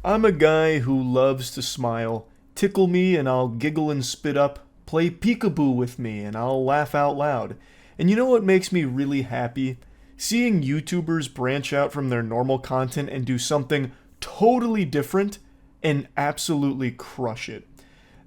I'm a guy who loves to smile. Tickle me and I'll giggle and spit up. Play peekaboo with me and I'll laugh out loud. And you know what makes me really happy? Seeing YouTubers branch out from their normal content and do something totally different and absolutely crush it.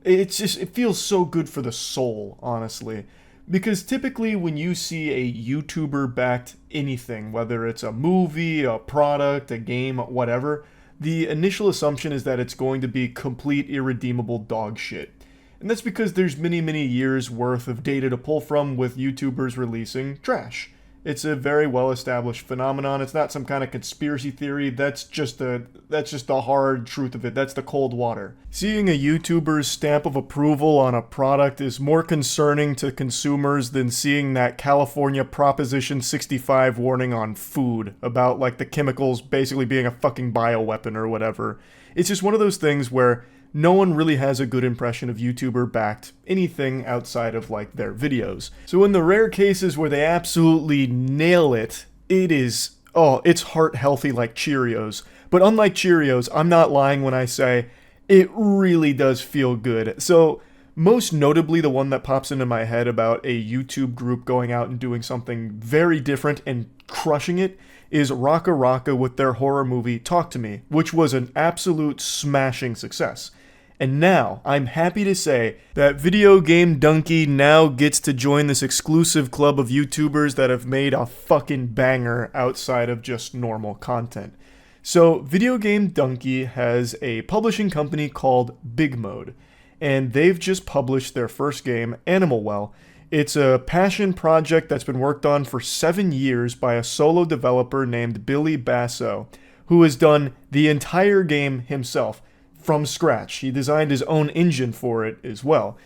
It feels so good for the soul, honestly. Because typically when you see a YouTuber backed anything, whether it's a movie, a product, a game, whatever, the initial assumption is that it's going to be complete irredeemable dog shit. And that's because there's many years worth of data to pull from with YouTubers releasing trash. It's a very well established phenomenon. It's not some kind of conspiracy theory. That's just the hard truth of it. That's the cold water. Seeing a YouTuber's stamp of approval on a product is more concerning to consumers than seeing that California Proposition 65 warning on food about like the chemicals basically being a fucking bioweapon or whatever. It's just one of those things where no one really has a good impression of YouTuber backed anything outside of like their videos. So in the rare cases where they absolutely nail it, it's heart healthy like Cheerios. But unlike Cheerios, I'm not lying when I say it really does feel good. So most notably, the one that pops into my head about a YouTube group going out and doing something very different and crushing it is Raka Raka with their horror movie Talk to Me, which was an absolute smashing success. And now, I'm happy to say that Video Game Dunkey now gets to join this exclusive club of YouTubers that have made a fucking banger outside of just normal content. So, Video Game Dunkey has a publishing company called Big Mode, and they've just published their first game, Animal Well. It's a passion project that's been worked on for 7 years by a solo developer named Billy Basso, who has done the entire game himself from scratch. He designed his own engine for it as well.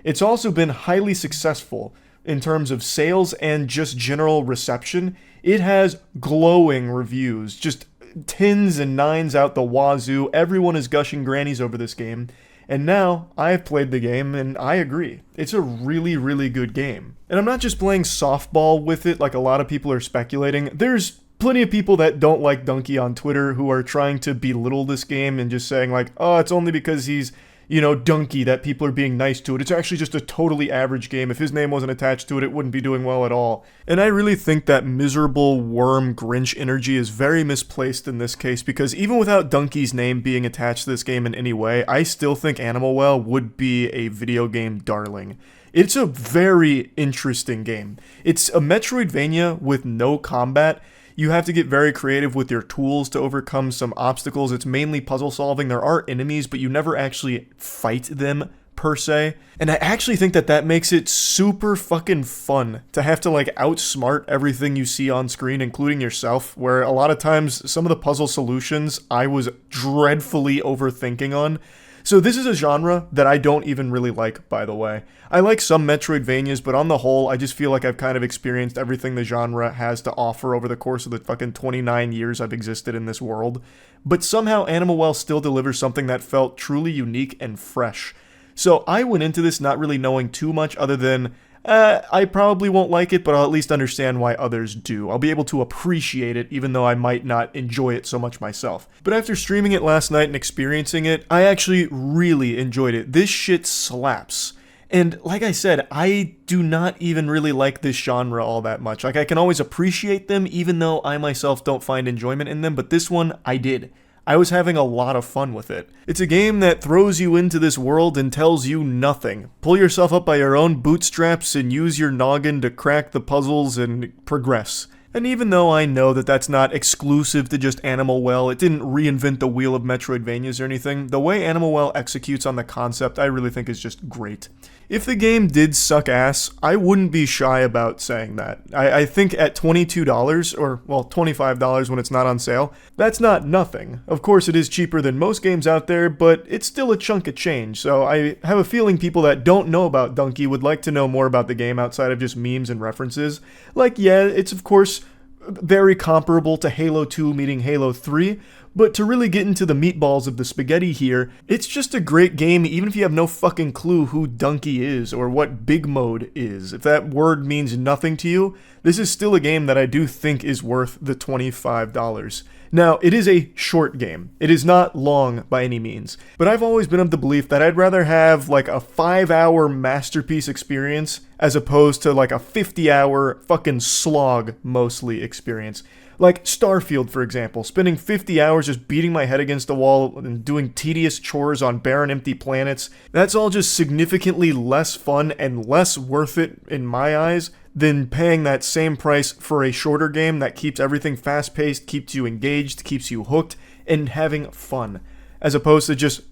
It's also been highly successful in terms of sales and just general reception. It has glowing reviews, just 10s and 9s out the wazoo. Everyone is gushing grannies over this game. And now, I've played the game, and I agree. It's a really good game. And I'm not just playing softball with it like a lot of people are speculating. There's plenty of people that don't like Dunkey on Twitter who are trying to belittle this game and just saying like, oh, it's only because he's, Dunkey that people are being nice to it. It's actually just a totally average game. If his name wasn't attached to it, it wouldn't be doing well at all. And I really think that miserable worm Grinch energy is very misplaced in this case, because even without Dunkey's name being attached to this game in any way, I still think Animal Well would be a video game darling. It's a very interesting game. It's a Metroidvania with no combat. You have to get very creative with your tools to overcome some obstacles. It's mainly puzzle solving. There are enemies, but you never actually fight them per se. And I actually think that makes it super fucking fun to have to like outsmart everything you see on screen, including yourself, where a lot of times some of the puzzle solutions I was dreadfully overthinking on. So this is a genre that I don't even really like, by the way. I like some Metroidvanias, but on the whole, I just feel like I've kind of experienced everything the genre has to offer over the course of the fucking 29 years I've existed in this world. But somehow Animal Well still delivers something that felt truly unique and fresh. So I went into this not really knowing too much other than, I probably won't like it, but I'll at least understand why others do. I'll be able to appreciate it, even though I might not enjoy it so much myself. But after streaming it last night and experiencing it, I actually really enjoyed it. This shit slaps. And like I said, I do not even really like this genre all that much. Like, I can always appreciate them, even though I myself don't find enjoyment in them, but this one, I did. I was having a lot of fun with it. It's a game that throws you into this world and tells you nothing. Pull yourself up by your own bootstraps and use your noggin to crack the puzzles and progress. And even though I know that that's not exclusive to just Animal Well, it didn't reinvent the wheel of Metroidvanias or anything, the way Animal Well executes on the concept I really think is just great. If the game did suck ass, I wouldn't be shy about saying that. I think at $22, or well, $25 when it's not on sale, that's not nothing. Of course it is cheaper than most games out there, but it's still a chunk of change, so I have a feeling people that don't know about Dunkey would like to know more about the game outside of just memes and references. Like, yeah, it's of course very comparable to Halo 2 meeting Halo 3, but to really get into the meatballs of the spaghetti here, it's just a great game even if you have no fucking clue who Dunkey is or what Big Mode is. If that word means nothing to you, this is still a game that I do think is worth the $25. Now, it is a short game. It is not long by any means. But I've always been of the belief that I'd rather have like a 5-hour masterpiece experience as opposed to like a 50-hour fucking slog mostly experience. Like Starfield, for example, spending 50 hours just beating my head against the wall and doing tedious chores on barren, empty planets. That's all just significantly less fun and less worth it in my eyes than paying that same price for a shorter game that keeps everything fast-paced, keeps you engaged, keeps you hooked, and having fun, as opposed to just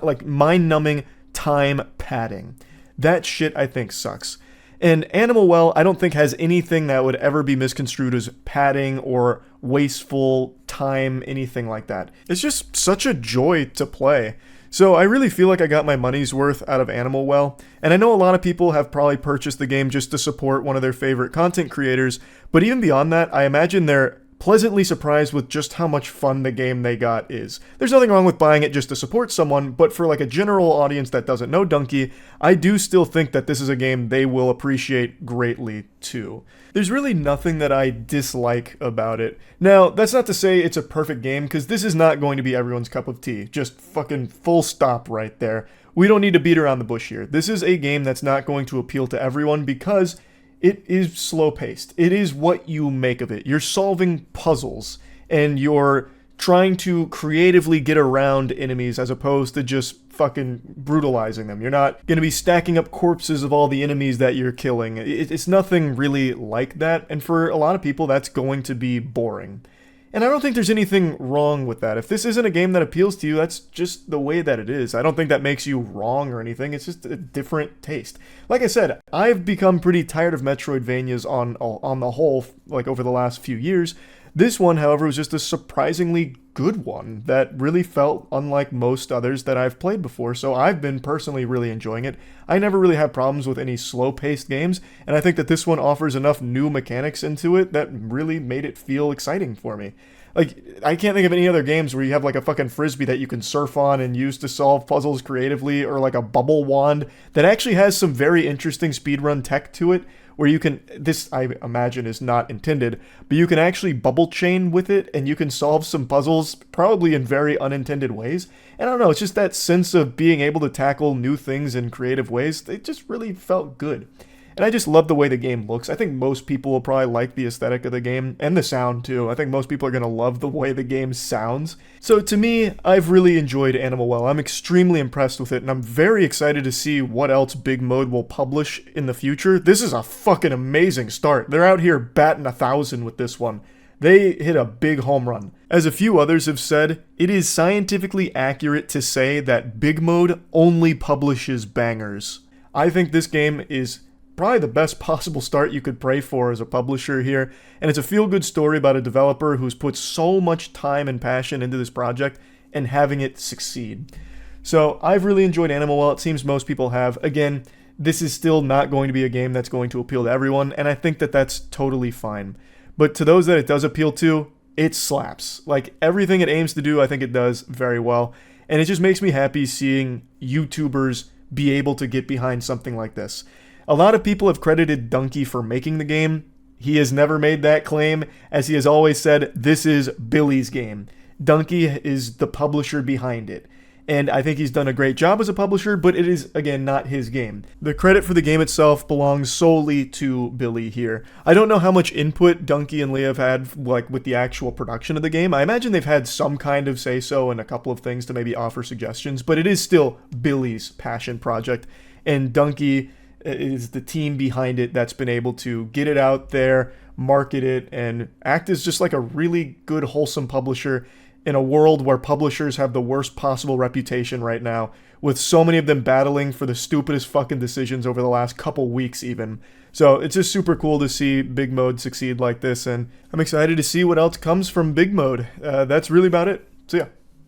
like mind-numbing time padding. That shit I think sucks. And Animal Well, I don't think has anything that would ever be misconstrued as padding or wasteful time, anything like that. It's just such a joy to play. So I really feel like I got my money's worth out of Animal Well, and I know a lot of people have probably purchased the game just to support one of their favorite content creators, but even beyond that, I imagine they're pleasantly surprised with just how much fun the game they got is. There's nothing wrong with buying it just to support someone, but for like a general audience that doesn't know Dunkey, I do still think that this is a game they will appreciate greatly too. There's really nothing that I dislike about it. Now, that's not to say it's a perfect game, because this is not going to be everyone's cup of tea. Just fucking full stop right there. We don't need to beat around the bush here. This is a game that's not going to appeal to everyone because it is slow-paced. It is what you make of it. You're solving puzzles, and you're trying to creatively get around enemies as opposed to just fucking brutalizing them. You're not going to be stacking up corpses of all the enemies that you're killing. It's nothing really like that, and for a lot of people, that's going to be boring. And I don't think there's anything wrong with that. If this isn't a game that appeals to you, that's just the way that it is. I don't think that makes you wrong or anything. It's just a different taste. Like I said, I've become pretty tired of Metroidvanias on the whole, like over the last few years. This one, however, was just a surprisingly good one that really felt unlike most others that I've played before, so I've been personally really enjoying it. I never really have problems with any slow-paced games, and I think that this one offers enough new mechanics into it that really made it feel exciting for me. Like, I can't think of any other games where you have like a fucking frisbee that you can surf on and use to solve puzzles creatively, or like a bubble wand that actually has some very interesting speedrun tech to it, where you can, this I imagine is not intended, but you can actually bubble chain with it and you can solve some puzzles probably in very unintended ways. And I don't know, it's just that sense of being able to tackle new things in creative ways. It just really felt good. And I just love the way the game looks. I think most people will probably like the aesthetic of the game, and the sound too. I think most people are going to love the way the game sounds. So to me, I've really enjoyed Animal Well. I'm extremely impressed with it, and I'm very excited to see what else Big Mode will publish in the future. This is a fucking amazing start. They're out here batting 1,000 with this one. They hit a big home run. As a few others have said, it is scientifically accurate to say that Big Mode only publishes bangers. I think this game is probably the best possible start you could pray for as a publisher here, and it's a feel-good story about a developer who's put so much time and passion into this project and having it succeed. So I've really enjoyed Animal Well. It seems most people have. Again, this is still not going to be a game that's going to appeal to everyone, and I think that that's totally fine. But to those that it does appeal to, it slaps. Like, everything it aims to do, I think it does very well, and it just makes me happy seeing YouTubers be able to get behind something like this. A lot of people have credited Dunkey for making the game. He has never made that claim, as he has always said, this is Billy's game. Dunkey is the publisher behind it. And I think he's done a great job as a publisher, but it is, again, not his game. The credit for the game itself belongs solely to Billy here. I don't know how much input Dunkey and Leah have had, like, with the actual production of the game. I imagine they've had some kind of say-so and a couple of things to maybe offer suggestions, but it is still Billy's passion project. And Dunkey is the team behind it that's been able to get it out there, market it, and act as just like a really good, wholesome publisher in a world where publishers have the worst possible reputation right now, with so many of them battling for the stupidest fucking decisions over the last couple weeks even. So it's just super cool to see Big Mode succeed like this, and I'm excited to see what else comes from Big Mode. That's really about it. So yeah.